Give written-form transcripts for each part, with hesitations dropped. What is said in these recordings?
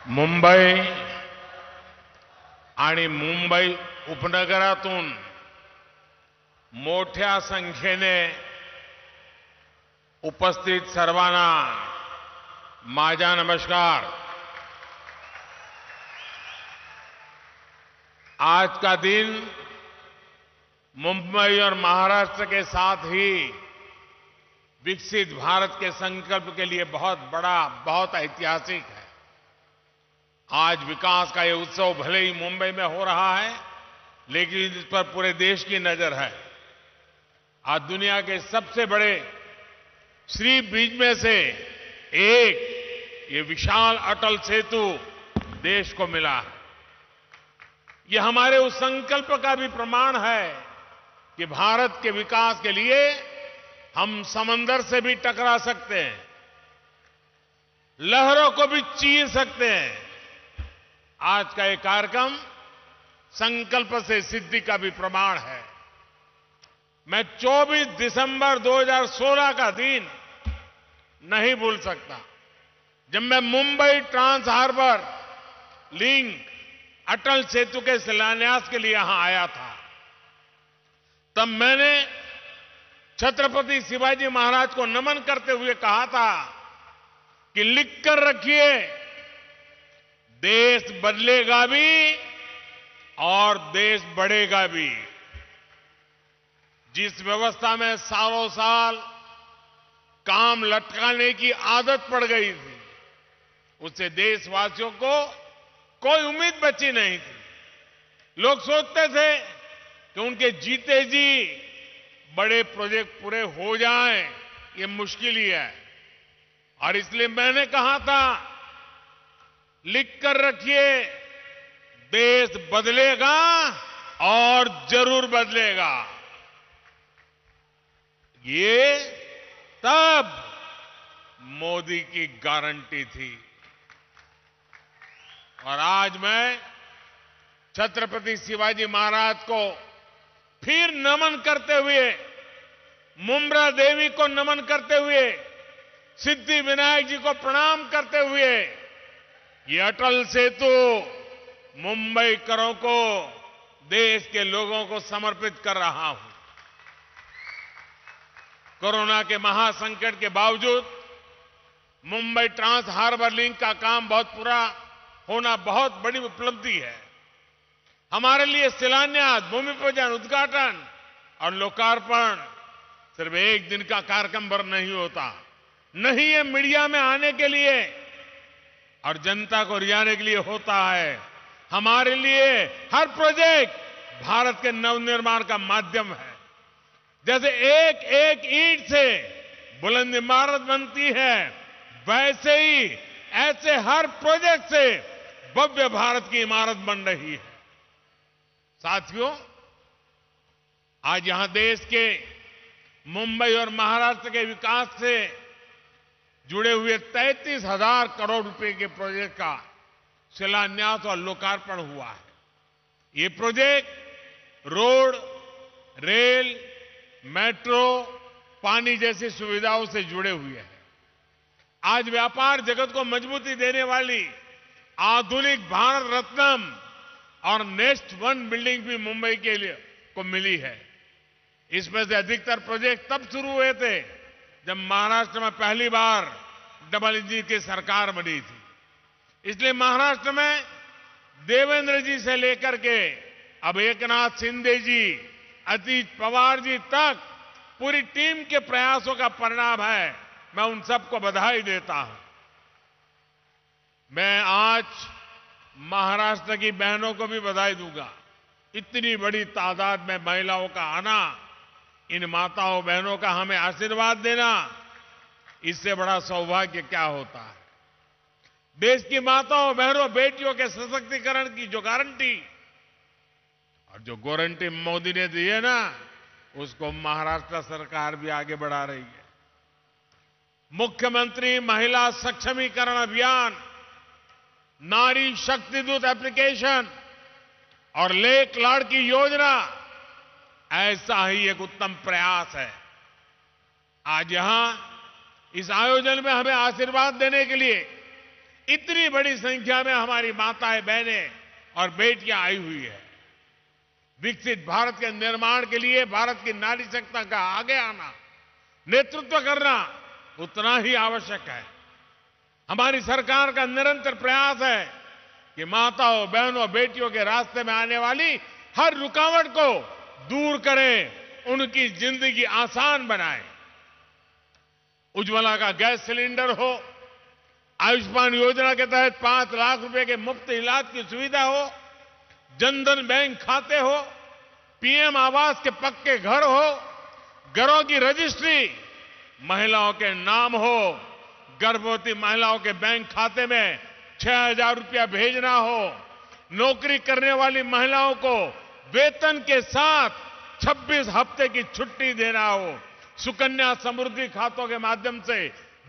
मुंबई आणि मुंबई उपनगरातून मोठ्या संख्येने उपस्थित सर्वांना माझा नमस्कार। आज का दिन मुंबई और महाराष्ट्र के साथ ही विकसित भारत के संकल्प के लिए बहुत बड़ा, बहुत ऐतिहासिक है। आज विकास का ये उत्सव भले ही मुंबई में हो रहा है, लेकिन इस पर पूरे देश की नजर है। आज दुनिया के सबसे बड़े सी ब्रिज में से एक ये विशाल अटल सेतु देश को मिला है। ये हमारे उस संकल्प का भी प्रमाण है कि भारत के विकास के लिए हम समंदर से भी टकरा सकते हैं, लहरों को भी चीर सकते हैं। आज का ये कार्यक्रम संकल्प से सिद्धि का भी प्रमाण है। मैं 24 दिसंबर 2016 का दिन नहीं भूल सकता, जब मैं Mumbai trans harbour link Atal Setu के शिलान्यास के लिए यहां आया था। तब मैंने छत्रपति शिवाजी महाराज को नमन करते हुए कहा था कि लिख कर रखिए, देश बदलेगा भी और देश बढ़ेगा भी। जिस व्यवस्था में सालों साल काम लटकाने की आदत पड़ गई थी, उससे देशवासियों को कोई उम्मीद बची नहीं थी। लोग सोचते थे कि उनके जीते जी बड़े प्रोजेक्ट पूरे हो जाएं, ये मुश्किल ही है। और इसलिए मैंने कहा था, लिख कर रखिए, देश बदलेगा और जरूर बदलेगा। ये तब मोदी की गारंटी थी। और आज मैं छत्रपति शिवाजी महाराज को फिर नमन करते हुए, मुम्बरा देवी को नमन करते हुए, सिद्धि विनायक जी को प्रणाम करते हुए ये अटल सेतु मुंबईकरों को, देश के लोगों को समर्पित कर रहा हूं। कोरोना के महासंकट के बावजूद मुंबई ट्रांस हार्बर लिंक का काम पूरा होना बहुत बड़ी उपलब्धि है। हमारे लिए शिलान्यास, भूमि पूजन, उद्घाटन और लोकार्पण सिर्फ एक दिन का कार्यक्रम पर नहीं होता। नहीं, ये मीडिया में आने के लिए और जनता को रिझाने के लिए होता है। हमारे लिए हर प्रोजेक्ट भारत के नवनिर्माण का माध्यम है। जैसे एक एक ईंट से बुलंद इमारत बनती है, वैसे ही ऐसे हर प्रोजेक्ट से भव्य भारत की इमारत बन रही है। साथियों, आज यहां देश के मुंबई और महाराष्ट्र के विकास से जुड़े हुए 33,000 करोड़ रुपए के प्रोजेक्ट का शिलान्यास और लोकार्पण हुआ है। ये प्रोजेक्ट रोड, रेल, मेट्रो, पानी जैसी सुविधाओं से जुड़े हुए हैं। आज व्यापार जगत को मजबूती देने वाली आधुनिक भारत रत्न और नेक्स्ट वन बिल्डिंग भी मुंबई के लिए को मिली है। इसमें से अधिकतर प्रोजेक्ट तब शुरू हुए थे जब महाराष्ट्र में पहली बार डबल इंजन की सरकार बनी थी। इसलिए महाराष्ट्र में देवेंद्र जी से लेकर के अब एकनाथ शिंदे जी, अजीत पवार जी तक पूरी टीम के प्रयासों का परिणाम है। मैं उन सबको बधाई देता हूं। मैं आज महाराष्ट्र की बहनों को भी बधाई दूंगा। इतनी बड़ी तादाद में महिलाओं का आना, इन माताओं बहनों का हमें आशीर्वाद देना, इससे बड़ा सौभाग्य क्या होता है। देश की माताओं बहनों बेटियों के सशक्तिकरण की जो गारंटी और जो गारंटी मोदी ने दी है ना, उसको महाराष्ट्र सरकार भी आगे बढ़ा रही है। मुख्यमंत्री महिला सक्षमीकरण अभियान, नारी शक्ति दूत एप्लीकेशन और लेक लाड़की योजना ऐसा ही एक उत्तम प्रयास है। आज यहां इस आयोजन में हमें आशीर्वाद देने के लिए इतनी बड़ी संख्या में हमारी माताएं, बहनें और बेटियां आई हुई है। विकसित भारत के निर्माण के लिए भारत की नारी शक्ति का आगे आना, नेतृत्व करना उतना ही आवश्यक है। हमारी सरकार का निरंतर प्रयास है कि माताओं, बहनों, बेटियों के रास्ते में आने वाली हर रुकावट को दूर करें, उनकी जिंदगी आसान बनाएं। उज्ज्वला का गैस सिलेंडर हो, आयुष्मान योजना के तहत 5 लाख रुपए के मुफ्त इलाज की सुविधा हो, जनधन बैंक खाते हो, पीएम आवास के पक्के घर हो, घरों की रजिस्ट्री महिलाओं के नाम हो, गर्भवती महिलाओं के बैंक खाते में 6,000 रुपया भेजना हो, नौकरी करने वाली महिलाओं को वेतन के साथ 26 हफ्ते की छुट्टी देना हो, सुकन्या समृद्धि खातों के माध्यम से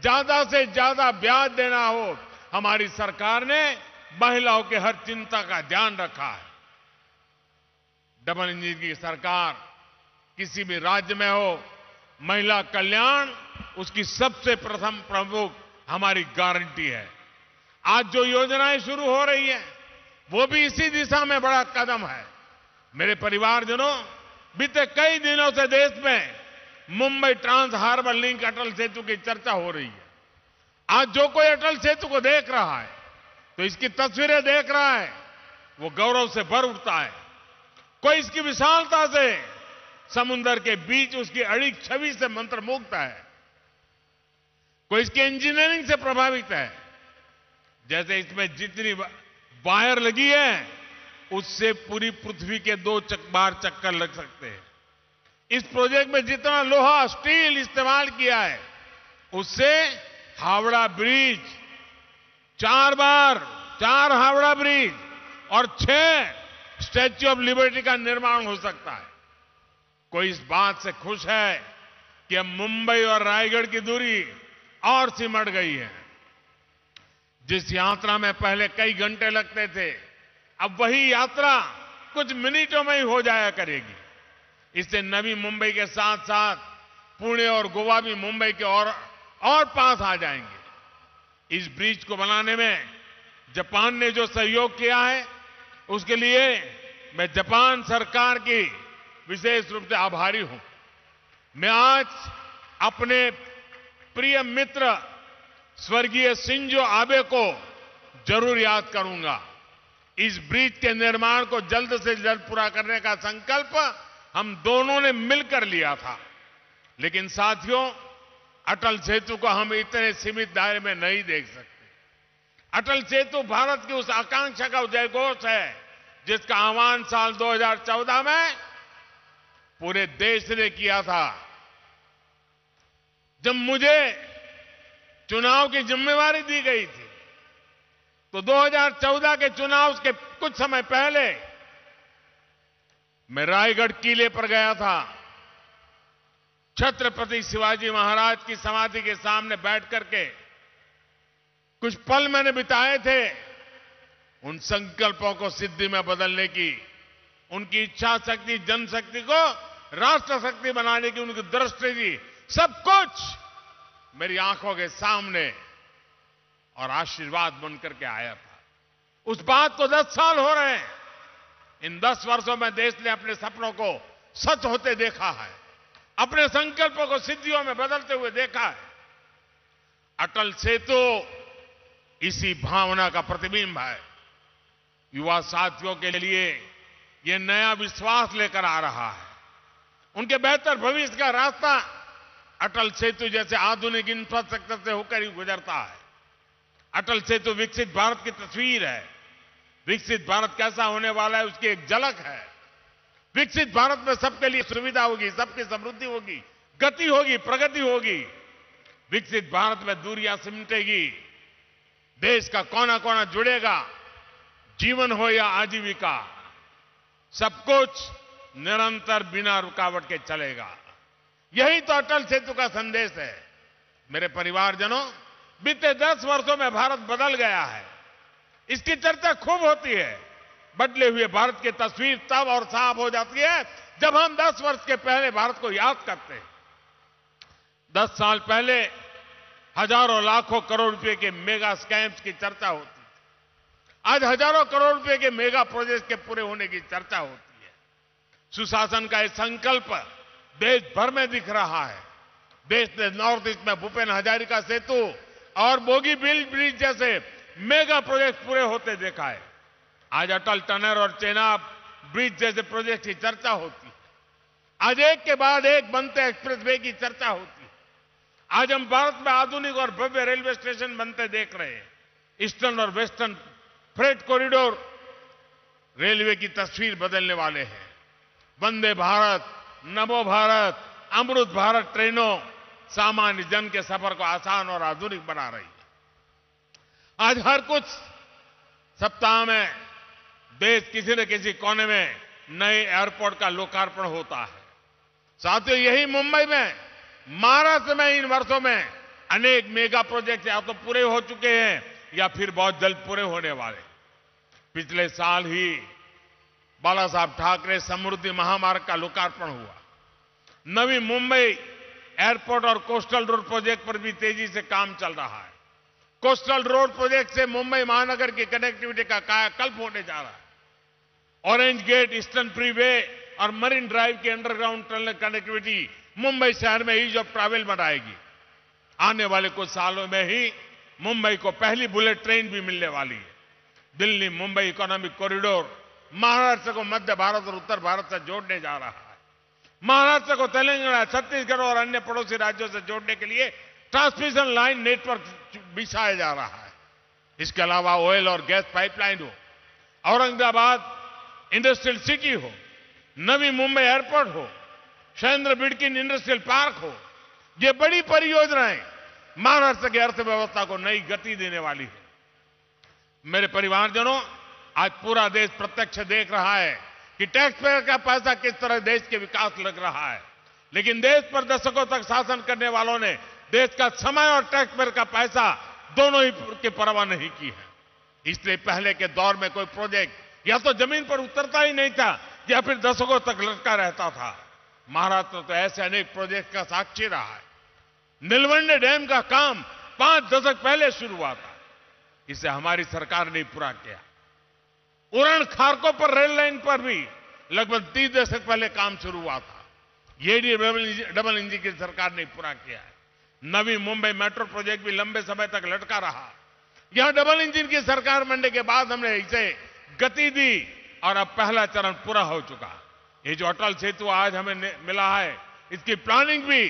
ज्यादा ब्याज देना हो। हमारी सरकार ने महिलाओं के हर चिंता का ध्यान रखा है। डबल इंजन की सरकार किसी भी राज्य में हो, महिला कल्याण उसकी सबसे प्रथम प्रमुख हमारी गारंटी है। आज जो योजनाएं शुरू हो रही हैं, वो भी इसी दिशा में बड़ा कदम है। मेरे परिवारजनों, बीते कई दिनों से देश में Mumbai trans harbour link Atal Setu की चर्चा हो रही है। आज जो कोई अटल सेतु को देख रहा है, तो इसकी तस्वीरें देख रहा है, वो गौरव से भर उठता है। कोई इसकी विशालता से, समुद्र के बीच उसकी अड़िग छवि से मंत्रमुग्ध है, कोई इसकी इंजीनियरिंग से प्रभावित है। जैसे इसमें जितनी वायर लगी है, उससे पूरी पृथ्वी के 2 बार चक्कर लग सकते हैं। इस प्रोजेक्ट में जितना लोहा, स्टील इस्तेमाल किया है, उससे हावड़ा ब्रिज 4 हावड़ा ब्रिज और 6 स्टैच्यू ऑफ लिबर्टी का निर्माण हो सकता है। कोई इस बात से खुश है कि अब मुंबई और रायगढ़ की दूरी और सिमट गई है। जिस यात्रा में पहले कई घंटे लगते थे, अब वही यात्रा कुछ मिनटों में ही हो जाया करेगी। इससे नवी मुंबई के साथ साथ पुणे और गोवा भी मुंबई के और पास आ जाएंगे। इस ब्रिज को बनाने में जापान ने जो सहयोग किया है, उसके लिए मैं जापान सरकार की विशेष रूप से आभारी हूं। मैं आज अपने प्रिय मित्र स्वर्गीय शिंजो आबे को जरूर याद करूंगा। इस ब्रिज के निर्माण को जल्द से जल्द पूरा करने का संकल्प हम दोनों ने मिलकर लिया था। लेकिन साथियों, अटल सेतु को हम इतने सीमित दायरे में नहीं देख सकते। अटल सेतु भारत की उस आकांक्षा का जयघोष है, जिसका आह्वान साल 2014 में पूरे देश ने किया था। जब मुझे चुनाव की जिम्मेवारी दी गई थी, तो 2014 के चुनाव के कुछ समय पहले मैं रायगढ़ किले पर गया था। छत्रपति शिवाजी महाराज की समाधि के सामने बैठ करके कुछ पल मैंने बिताए थे उन संकल्पों को सिद्धि में बदलने की, उनकी इच्छा शक्ति, जनशक्ति को राष्ट्र शक्ति बनाने की उनकी दृष्टि थी। सब कुछ मेरी आंखों के सामने और आशीर्वाद बन करके आया था। उस बात को 10 साल हो रहे हैं। इन 10 वर्षों में देश ने अपने सपनों को सच होते देखा है, अपने संकल्पों को सिद्धियों में बदलते हुए देखा है। अटल सेतु इसी भावना का प्रतिबिंब है। युवा साथियों के लिए यह नया विश्वास लेकर आ रहा है। उनके बेहतर भविष्य का रास्ता अटल सेतु जैसे आधुनिक इंफ्रास्ट्रक्चर से होकर ही गुजरता है। अटल सेतु विकसित भारत की तस्वीर है। विकसित भारत कैसा होने वाला है, उसकी एक झलक है। विकसित भारत में सबके लिए सुविधा होगी, सबकी समृद्धि होगी, गति होगी, प्रगति होगी। विकसित भारत में दूरियां सिमटेगी, देश का कोना कोना जुड़ेगा। जीवन हो या आजीविका, सब कुछ निरंतर बिना रुकावट के चलेगा। यही तो अटल सेतु का संदेश है। मेरे परिवारजनों, बीते 10 वर्षों में भारत बदल गया है। इसकी चर्चा खूब होती है। बदले हुए भारत की तस्वीर तब और साफ हो जाती है जब हम 10 वर्ष के पहले भारत को याद करते हैं। 10 साल पहले हजारों लाखों करोड़ रुपए के मेगा स्कैम्स की चर्चा होती थी। आज हजारों करोड़ रुपए के मेगा प्रोजेक्ट के पूरे होने की चर्चा होती है। सुशासन का ये संकल्प देश भर में दिख रहा है। देश ने नॉर्थ ईस्ट में भूपेन हजारिका सेतु और बोगीबील ब्रिज जैसे मेगा प्रोजेक्ट पूरे होते देखा है। आज अटल टनल और चेनाब ब्रिज जैसे प्रोजेक्ट की चर्चा होती है। आज एक के बाद एक बनते एक्सप्रेसवे की चर्चा होती है। आज हम भारत में आधुनिक और भव्य रेलवे स्टेशन बनते देख रहे हैं। ईस्टर्न और वेस्टर्न फ्रेट कॉरिडोर रेलवे की तस्वीर बदलने वाले हैं। वंदे भारत, नमो भारत, अमृत भारत ट्रेनों सामान्य जन के सफर को आसान और आधुनिक बना रही है। आज हर कुछ सप्ताह में देश किसी न किसी कोने में नए एयरपोर्ट का लोकार्पण होता है। साथियों, यही मुंबई में, महाराष्ट्र में इन वर्षों में अनेक मेगा प्रोजेक्ट या तो पूरे हो चुके हैं या फिर बहुत जल्द पूरे होने वाले। पिछले साल ही बाला साहब ठाकरे समृद्धि महामार्ग का लोकार्पण हुआ। नवी मुंबई एयरपोर्ट और कोस्टल रोड प्रोजेक्ट पर भी तेजी से काम चल रहा है। कोस्टल रोड प्रोजेक्ट से मुंबई महानगर की कनेक्टिविटी का कायाकल्प होने जा रहा है। ऑरेंज गेट, ईस्टर्न फ्रीवे और मरीन ड्राइव की अंडरग्राउंड टनल कनेक्टिविटी मुंबई शहर में ईज ऑफ ट्रैवल बनाएगी। आने वाले कुछ सालों में ही मुंबई को पहली बुलेट ट्रेन भी मिलने वाली है। दिल्ली मुंबई इकोनॉमिक कॉरिडोर महाराष्ट्र को मध्य भारत और उत्तर भारत से जोड़ने जा रहा है। महाराष्ट्र को तेलंगाना, छत्तीसगढ़ और अन्य पड़ोसी राज्यों से जोड़ने के लिए ट्रांसमिशन लाइन नेटवर्क बिछाया जा रहा है। इसके अलावा ऑयल और गैस पाइपलाइन हो, औरंगाबाद इंडस्ट्रियल सिटी हो, नवी मुंबई एयरपोर्ट हो, शैलेंद्र बिडकिन इंडस्ट्रियल पार्क हो, ये बड़ी परियोजनाएं महाराष्ट्र की अर्थव्यवस्था को नई गति देने वाली है। मेरे परिवारजनों, आज पूरा देश प्रत्यक्ष देख रहा है कि टैक्स पेयर का पैसा किस तरह देश के विकास लग रहा है। लेकिन देश पर दशकों तक शासन करने वालों ने देश का समय और टैक्स पेयर का पैसा दोनों ही की परवाह नहीं की है। इसलिए पहले के दौर में कोई प्रोजेक्ट या तो जमीन पर उतरता ही नहीं था या फिर दशकों तक लटका रहता था। महाराष्ट्र तो ऐसे अनेक प्रोजेक्ट का साक्षी रहा है। नीलवंडे डैम का काम 5 दशक पहले शुरू हुआ था, इसे हमारी सरकार ने पूरा किया। उरण खारकोपर रेल लाइन पर भी लगभग 30 दशक पहले काम शुरू हुआ था, ये डबल इंजन की सरकार ने पूरा किया है। नवी मुंबई मेट्रो प्रोजेक्ट भी लंबे समय तक लटका रहा। यहां डबल इंजन की सरकार बनने के बाद हमने इसे गति दी और अब पहला चरण पूरा हो चुका। ये जो अटल सेतु आज हमें मिला है, इसकी प्लानिंग भी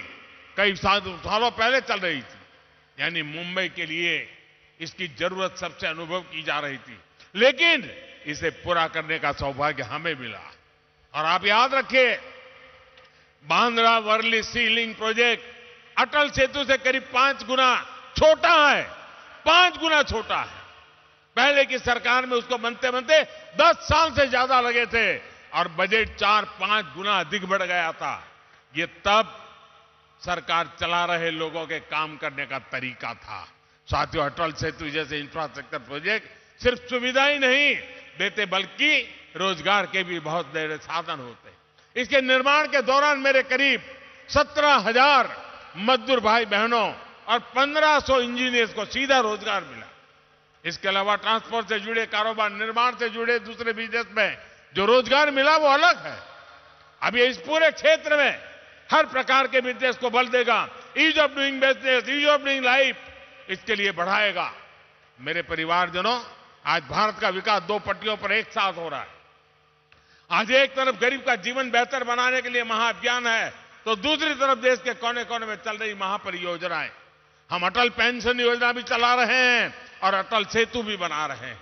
कई सालों पहले चल रही थी। यानी मुंबई के लिए इसकी जरूरत सबसे अनुभव की जा रही थी, लेकिन इसे पूरा करने का सौभाग्य हमें मिला। और आप याद रखिए, बांद्रा वर्ली सी लिंक प्रोजेक्ट अटल सेतु से करीब 5 गुना छोटा है। 5 गुना छोटा है। पहले की सरकार में उसको बनते बनते 10 साल से ज्यादा लगे थे और बजट 4-5 गुना अधिक बढ़ गया था। ये तब सरकार चला रहे लोगों के काम करने का तरीका था। साथियों, अटल सेतु जैसे इंफ्रास्ट्रक्चर प्रोजेक्ट सिर्फ सुविधा ही नहीं देते बल्कि रोजगार के भी बहुत बड़े साधन होते। इसके निर्माण के दौरान मेरे करीब 17,000 मजदूर भाई बहनों और 1,500 इंजीनियर्स को सीधा रोजगार मिला। इसके अलावा ट्रांसपोर्ट से जुड़े कारोबार, निर्माण से जुड़े दूसरे बिजनेस में जो रोजगार मिला वो अलग है। अब ये इस पूरे क्षेत्र में हर प्रकार के बिजनेस को बल देगा। Ease of doing business, ease of doing life, इसके लिए बढ़ाएगा। मेरे परिवारजनों, आज भारत का विकास 2 पटरियों पर एक साथ हो रहा है। आज एक तरफ गरीब का जीवन बेहतर बनाने के लिए महाअभियान है, तो दूसरी तरफ देश के कोने कोने में चल रही महापरियोजनाएं। हम अटल पेंशन योजना भी चला रहे हैं और अटल सेतु भी बना रहे हैं।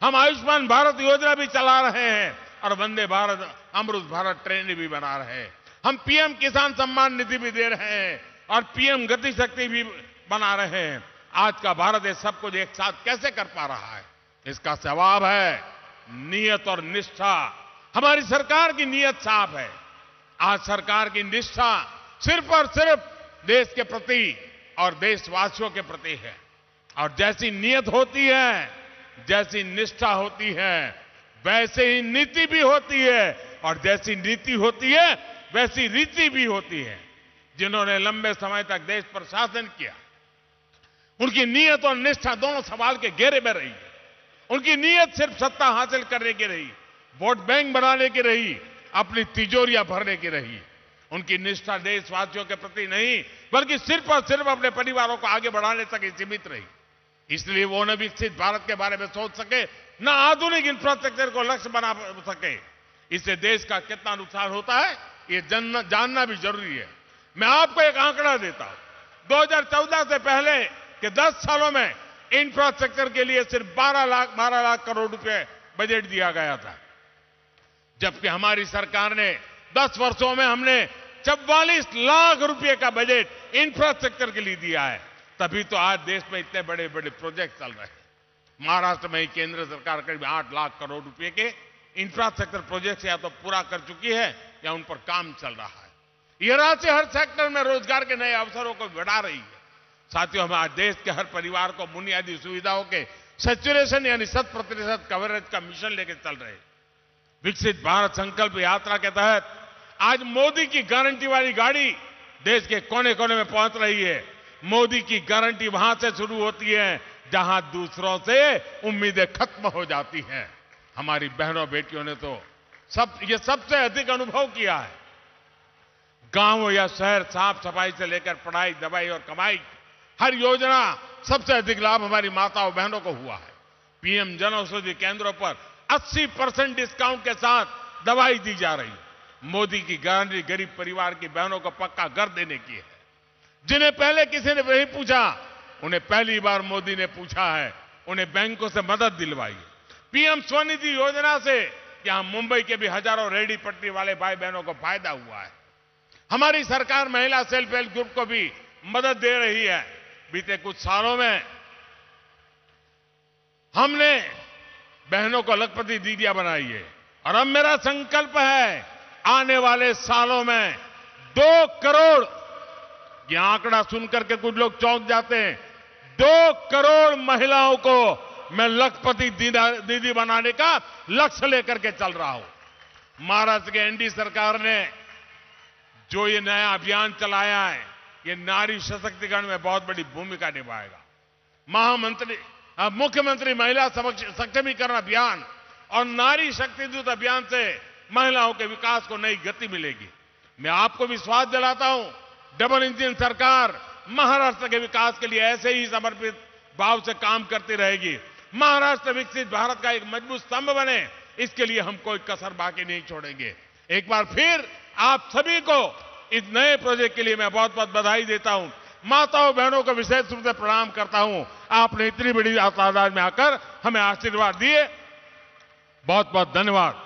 हम आयुष्मान भारत योजना भी चला रहे हैं और वंदे भारत, अमृत भारत ट्रेन भी बना रहे हैं। हम पीएम किसान सम्मान निधि भी दे रहे हैं और पीएम गति शक्ति भी बना रहे हैं। आज का भारत ये सब कुछ एक साथ कैसे कर पा रहा है? इसका जवाब है नियत और निष्ठा। हमारी सरकार की नियत साफ है। आज सरकार की निष्ठा सिर्फ और सिर्फ देश के प्रति और देशवासियों के प्रति है। और जैसी नियत होती है, जैसी निष्ठा होती है, वैसे ही नीति भी होती है और जैसी नीति होती है वैसी रीति भी होती है। जिन्होंने लंबे समय तक देश पर शासन किया, उनकी नीयत और निष्ठा दोनों सवाल के घेरे में रही। उनकी नीयत सिर्फ सत्ता हासिल करने की रही, वोट बैंक बनाने की रही, अपनी तिजोरियां भरने की रही। उनकी निष्ठा देशवासियों के प्रति नहीं, बल्कि सिर्फ और सिर्फ अपने परिवारों को आगे बढ़ाने तक ही सीमित रही। इसलिए वो न विकसित भारत के बारे में सोच सके, न आधुनिक इंफ्रास्ट्रक्चर को लक्ष्य बना सके। इससे देश का कितना नुकसान होता है, ये जानना भी जरूरी है। मैं आपको एक आंकड़ा देता हूं। 2014 से पहले के 10 सालों में इंफ्रास्ट्रक्चर के लिए सिर्फ 12 लाख करोड़ रुपए बजट दिया गया था, जबकि हमारी सरकार ने 10 वर्षों में हमने 44 लाख रुपए का बजट इंफ्रास्ट्रक्चर के लिए दिया है। तभी तो आज देश में इतने बड़े बड़े प्रोजेक्ट चल रहे हैं। महाराष्ट्र में ही केंद्र सरकार करीब 8 लाख करोड़ रुपए के इंफ्रास्ट्रक्चर प्रोजेक्ट या तो पूरा कर चुकी है या उन पर काम चल रहा है। यह राशि हर सेक्टर में रोजगार के नए अवसरों को बढ़ा रही है। साथियों, हम आज देश के हर परिवार को बुनियादी सुविधाओं के सैचुरेशन यानी 100% कवरेज का मिशन लेकर चल रहे हैं। विकसित भारत संकल्प यात्रा के तहत आज मोदी की गारंटी वाली गाड़ी देश के कोने कोने में पहुंच रही है। मोदी की गारंटी वहां से शुरू होती है जहां दूसरों से उम्मीदें खत्म हो जाती हैं। हमारी बहनों बेटियों ने तो ये सबसे अधिक अनुभव किया है। गांव या शहर, साफ सफाई से लेकर पढ़ाई, दवाई और कमाई, हर योजना सबसे अधिक लाभ हमारी माताओं बहनों को हुआ है। पीएम जन औषधि केंद्रों पर 80% डिस्काउंट के साथ दवाई दी जा रही है। मोदी की गारंटी गरीब परिवार की बहनों को पक्का घर देने की है। जिन्हें पहले किसी ने नहीं पूछा, उन्हें पहली बार मोदी ने पूछा है। उन्हें बैंकों से मदद दिलवाई। पीएम स्वनिधि योजना से यहां मुंबई के भी हजारों रेहड़ी पटरी वाले भाई बहनों को फायदा हुआ है। हमारी सरकार महिला सेल्फ हेल्प ग्रुप को भी मदद दे रही है। बीते कुछ सालों में हमने बहनों को लखपति दीदियां बनाई है और अब मेरा संकल्प है आने वाले सालों में 2 करोड़, यह आंकड़ा सुनकर के कुछ लोग चौंक जाते हैं, 2 करोड़ महिलाओं को मैं लखपति दीदी बनाने का लक्ष्य लेकर के चल रहा हूं। महाराष्ट्र के एनडीए सरकार ने जो ये नया अभियान चलाया है, ये नारी सशक्तिकरण में बहुत बड़ी भूमिका निभाएगा। मुख्यमंत्री महिला सक्षमीकरण अभियान और नारी शक्ति दूत अभियान से महिलाओं के विकास को नई गति मिलेगी। मैं आपको विश्वास दिलाता हूं, डबल इंजन सरकार महाराष्ट्र के विकास के लिए ऐसे ही समर्पित भाव से काम करती रहेगी। महाराष्ट्र विकसित भारत का एक मजबूत स्तंभ बने, इसके लिए हम कोई कसर बाकी नहीं छोड़ेंगे। एक बार फिर आप सभी को इस नए प्रोजेक्ट के लिए मैं बहुत बहुत बधाई देता हूं। माताओं बहनों को विशेष रूप से प्रणाम करता हूं। आपने इतनी बड़ी तादाद में आकर हमें आशीर्वाद दिए, बहुत बहुत धन्यवाद।